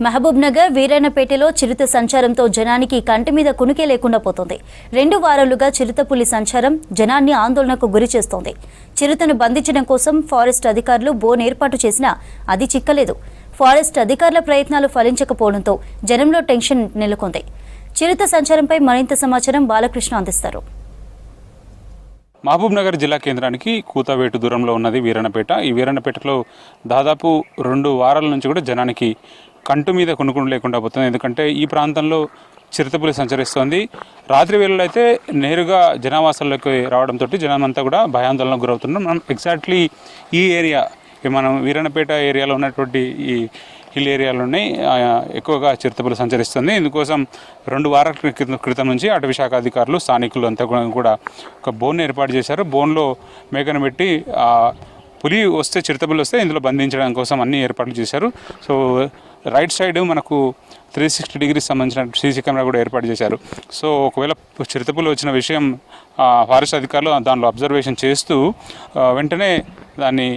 మహబూబ్ నగర్ వీరన్నపేటలో చిరుత సంచారంతో జనానికి కంటి మీద కునుకే లేకుండా పోతోంది. 2 వారాలుగా చిరుతపులి సంచారం జనాన్ని ఆందోళనకు గురి చేస్తోంది. చిరుతను బంధించడం కోసం ఫారెస్ట్ అధికారులు బోన్ ఏర్పాటు చేసినా అది చిక్కలేదు. ఫారెస్ట్ అధికారుల ప్రయత్నాలు ఫలించకపోవడంతో జనంలో టెన్షన్ నెలకొంది. చిరుత సంచారంపై మరింత సమాచారం బాలకృష్ణ అందిస్తారు. మహబూబ్ నగర్ జిల్లా కేంద్రానికి కూతవేటు దూరంలో ఉన్నది వీరన్నపేట. ఈ వీరన్నపేటలో దాదాపు 2 వారాల నుంచి కూడా జనానికి కంటు మీద కొనుక్కుని లేకుండా పోతుంది. ఎందుకంటే ఈ ప్రాంతంలో చిరుతపులి సంచరిస్తోంది. రాత్రి వేళలో అయితే నేరుగా జనావాసాల్లోకి రావడంతో జనమంతా కూడా భయాందోళనకు గురవుతున్నాం. మనం ఎగ్జాక్ట్లీ ఈ ఏరియా మనం వీరన్నపేట ఏరియాలో ఉన్నటువంటి ఈ హిల్ ఏరియాలోనే ఎక్కువగా చిరుతపులి సంచరిస్తుంది. ఇందుకోసం 2 వారాల క్రితం నుంచి అటవీ శాఖ అధికారులు స్థానికులు అంతా కూడా ఒక బోన్ ఏర్పాటు చేశారు. బోన్లో మేకను పెట్టి పులి వస్తే చిరుతపులి వస్తే ఇందులో బంధించడం కోసం అన్ని ఏర్పాట్లు చేశారు. సో రైట్ సైడ్ మనకు 360 డిగ్రీస్ సంబంధించిన సీసీ కెమెరా కూడా ఏర్పాటు చేశారు. సో ఒకవేళ చిరుతపులి వచ్చిన విషయం ఫారెస్ట్ అధికారులు దానిలో అబ్జర్వేషన్ చేస్తూ వెంటనే దాన్ని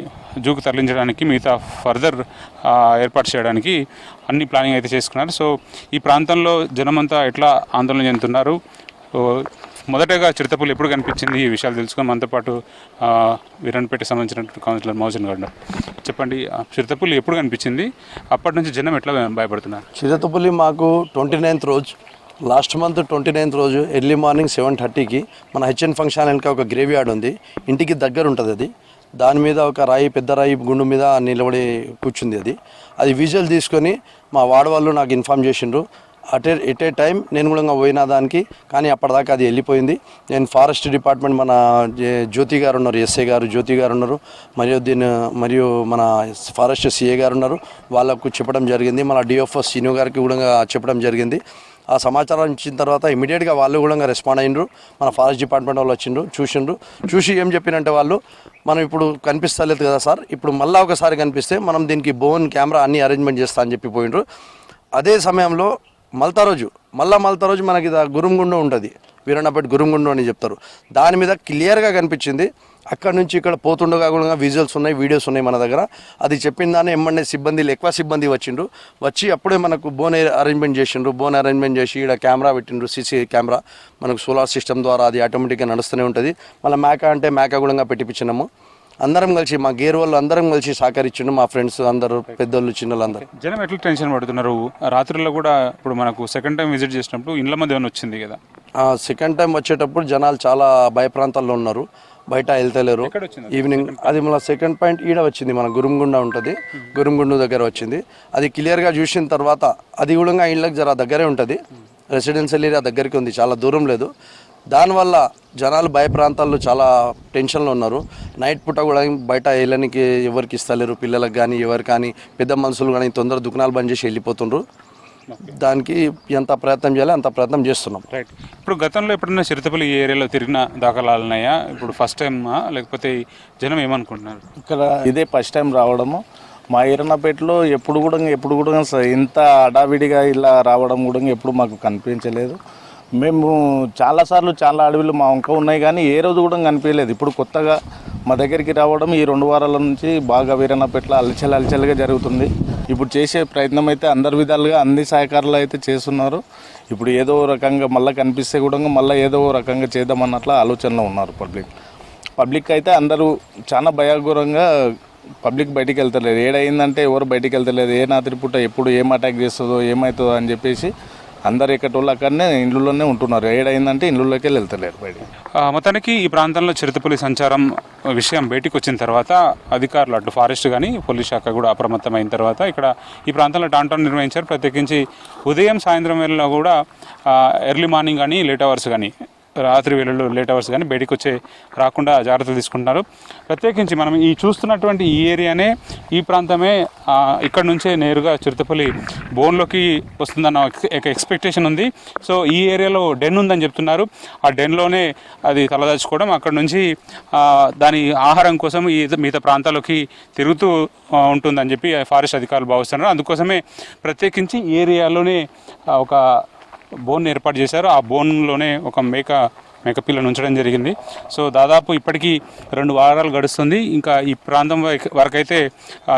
జూకు తరలించడానికి మిగతా ఫర్దర్ ఏర్పాటు చేయడానికి అన్ని ప్లానింగ్ అయితే చేసుకున్నారు. సో ఈ ప్రాంతంలో జనమంతా ఎట్లా ఆందోళన చెందుతున్నారు, మొదటగా చిరుతపులి ఎప్పుడు కనిపించింది, ఈ విషయాలు తెలుసుకొని మనతో పాటు వీరన్నపేటకి సంబంధించినటువంటి కౌన్సిలర్ మోహన్ గౌడ్ చెప్పండి. చిరుతపులి ఎప్పుడు కనిపించింది, అప్పటి నుంచి జనం ఎట్లా భయపడుతున్నారు? చిరుతపులి మాకు 29th రోజు, లాస్ట్ మంత్ 29th రోజు ఎర్లీ మార్నింగ్ 7:30కి మన హెచ్ఎన్ ఫంక్షన్ వెనక ఒక గ్రేవ్ యార్డ్ ఉంది, ఇంటికి దగ్గర ఉంటుంది అది. దాని మీద ఒక రాయి, పెద్ద రాయి గుండు మీద నిలబడి కూర్చుంది. అది విజువల్ తీసుకొని మా వాడవాళ్ళు నాకు ఇన్ఫామ్ చేసిండ్రు. ఎట్ ఏ టైం నేను కూడా పోయినా దానికి, కానీ అప్పటిదాకా అది వెళ్ళిపోయింది. నేను ఫారెస్ట్ డిపార్ట్మెంట్ మన జ్యోతి గారు ఉన్నారు, ఎస్ఐ గారు జ్యోతి గారు ఉన్నారు, మరియు మన ఫారెస్ట్ సిఏ గారు ఉన్నారు, వాళ్ళకు చెప్పడం జరిగింది. మన డిఎఫ్ఓ సీనియర్ గారికి కూడా చెప్పడం జరిగింది. ఆ సమాచారం ఇచ్చిన తర్వాత ఇమీడియట్గా వాళ్ళు కూడా రెస్పాండ్ అయినరు. మన ఫారెస్ట్ డిపార్ట్మెంట్ వాళ్ళు చూసి ఏం చెప్పినంటే వాళ్ళు, మనం ఇప్పుడు కనిపిస్తలేదు కదా సార్, ఇప్పుడు మళ్ళీ ఒకసారి కనిపిస్తే మనం దీనికి బోన్ కెమెరా అన్ని అరేంజ్మెంట్ చేస్తా అని చెప్పి పోయినరు. అదే సమయంలో మల్తా రోజు మనకి గురుంగుండం ఉంటుంది, వీరన్నపేట గురుంగుండం అని చెప్తారు. దాని మీద క్లియర్గా కనిపించింది. అక్కడ నుంచి ఇక్కడ పోతుండగా కూడా విజువల్స్ ఉన్నాయి, వీడియోస్ ఉన్నాయి మన దగ్గర. అది చెప్పిన దాన్ని ఎమ్మెల్యే ఎక్కువ సిబ్బంది వచ్చి అప్పుడే మనకు బోన్ అరేంజ్మెంట్ చేసి ఇక్కడ కెమెరా పెట్టిండ్రు, సీసీ కెమెరా. మనకు సోలార్ సిస్టమ్ ద్వారా అది ఆటోమేటిక్గా నడుస్తూనే ఉంటుంది. మళ్ళీ మేక కూడా పెట్టిపించినాము. అందరం కలిసి, మా గేర్ వాళ్ళు అందరం కలిసి సహకరించిండు, మా ఫ్రెండ్స్ అందరూ, పెద్దోళ్ళు చిన్నోళ్ళు అందరూ. జనం ఎట్లా టెన్షన్ పడుతున్నారు? రాత్రుల్లో కూడా ఇప్పుడు మనకు సెకండ్ టైం విజిట్ చేసినప్పుడు ఇండ్ల మధ్య ఏమైనా వచ్చింది కదా? సెకండ్ టైం వచ్చేటప్పుడు జనాలు చాలా భయప్రాంతాల్లో ఉన్నారు, బయట వెళ్తలేరు. ఈవినింగ్ అది మన సెకండ్ పాయింట్ ఈడ వచ్చింది, మన గురుంగుండ ఉంటుంది, గురుంగుండు దగ్గర వచ్చింది. అది క్లియర్గా చూసిన తర్వాత అది కూడా ఇళ్ళకి జర దగ్గరే ఉంటుంది, రెసిడెన్షియల్ ఏరియా దగ్గరికి ఉంది, చాలా దూరం లేదు. దానివల్ల జనాలు భయ ప్రాంతాల్లో చాలా టెన్షన్లో ఉన్నారు. నైట్ పూట కూడా బయట వెళ్ళడానికి ఎవరికి ఇస్తలేరు, పిల్లలకు కానీ ఎవరు కానీ, పెద్ద మనుషులు కానీ తొందర దుకాణాలు బంద్ చేసి వెళ్ళిపోతుండ్రు. దానికి ఎంత ప్రయత్నం చేయాలి అంత ప్రయత్నం చేస్తున్నాం. రైట్. ఇప్పుడు గతంలో ఎప్పుడైనా చిరుతపులి ఈ ఏరియాలో తిరిగిన దాఖలాలు ఉన్నాయా? ఇప్పుడు ఫస్ట్ టైమా, లేకపోతే జనం ఏమనుకుంటున్నారు? ఇక్కడ ఇదే ఫస్ట్ టైం రావడము. మా వీరన్నపేటలో ఎప్పుడు కూడా ఇంత అడావిడిగా ఇలా రావడం కూడా ఎప్పుడు మాకు కనిపించలేదు. మేము చాలాసార్లు చాలా అడవులు మా వంక ఉన్నాయి, కానీ ఏ రోజు కూడా కనిపించలేదు. ఇప్పుడు కొత్తగా మా దగ్గరికి రావడం ఈ 2 వారాల నుంచి బాగా వీరన్నపేటలో అలచలుగా జరుగుతుంది. ఇప్పుడు చేసే ప్రయత్నం అయితే అందరి విధాలుగా అన్ని సహకారాలు అయితే చేస్తున్నారు. ఇప్పుడు ఏదో రకంగా మళ్ళీ కనిపిస్తే కూడా మళ్ళీ ఏదో రకంగా చేద్దామన్నట్ల ఆలోచనలో ఉన్నారు పబ్లిక్ అయితే అందరూ చాలా భయకరంగా. పబ్లిక్ బయటికి వెళ్తలేదు, ఏడైందంటే ఎవరు బయటికి వెళ్తలేదు. ఏ రాత్రి పూట ఎప్పుడు ఏం అటాక్ చేస్తుందో ఏమవుతుందో అని చెప్పేసి అందరు ఎక్కటోళ్ళు అక్కడనే ఇండ్లలోనే ఉంటున్నారు. ఏడైందంటే ఇండ్లలోకి వెళ్తలేరు బయటికి. మొత్తానికి ఈ ప్రాంతంలో చిరుతపులి సంచారం విషయం బయటికి వచ్చిన తర్వాత అధికారులు, అటు ఫారెస్ట్ కానీ పోలీస్ శాఖ కూడా అప్రమత్తమైన తర్వాత ఇక్కడ ఈ ప్రాంతంలో టాంటాన్ నిర్వహించారు. ప్రత్యేకించి ఉదయం సాయంత్రం వేళలో కూడా ఎర్లీ మార్నింగ్ కానీ లేట్ అవర్స్ కానీ, రాత్రి వేళల్లో లేట్ అవర్స్ కానీ బయటికి రాకుండా జాగ్రత్తలు తీసుకుంటున్నారు. ప్రత్యేకించి మనం ఈ చూస్తున్నటువంటి ఈ ఏరియానే, ఈ ప్రాంతమే, ఇక్కడ నుంచే నేరుగా చిరుతపులి బోన్లోకి వస్తుందన్న ఎక్స్పెక్టేషన్ ఉంది. సో ఈ ఏరియాలో డెన్ ఉందని చెప్తున్నారు. ఆ డెన్లోనే అది తలదాచుకోవడం, అక్కడ నుంచి దాని ఆహారం కోసం ఈ మిగతా ప్రాంతాల్లోకి తిరుగుతూ ఉంటుందని చెప్పి ఫారెస్ట్ అధికారులు భావిస్తున్నారు. అందుకోసమే ప్రత్యేకించి ఈ ఏరియాలోనే ఒక బోన్ ఏర్పాటు చేశారు. ఆ బోన్లోనే ఒక మేక మేకపిల్లను ఉంచడం జరిగింది. సో దాదాపు ఇప్పటికీ 2 వారాలు గడుస్తుంది. ఇంకా ఈ ప్రాంతం వరకైతే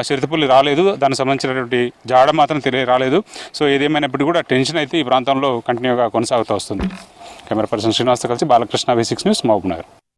చిరుతపులి రాలేదు. దానికి సంబంధించినటువంటి జాడ మాత్రం రాలేదు. సో ఏదేమైనప్పటికీ కూడా టెన్షన్ అయితే ఈ ప్రాంతంలో కంటిన్యూగా కొనసాగుతూ వస్తుంది. కెమెరా పర్సన్ శ్రీనివాస్తో కలిసి బాలకృష్ణ, V6 న్యూస్, మహబూబ్ నగర్.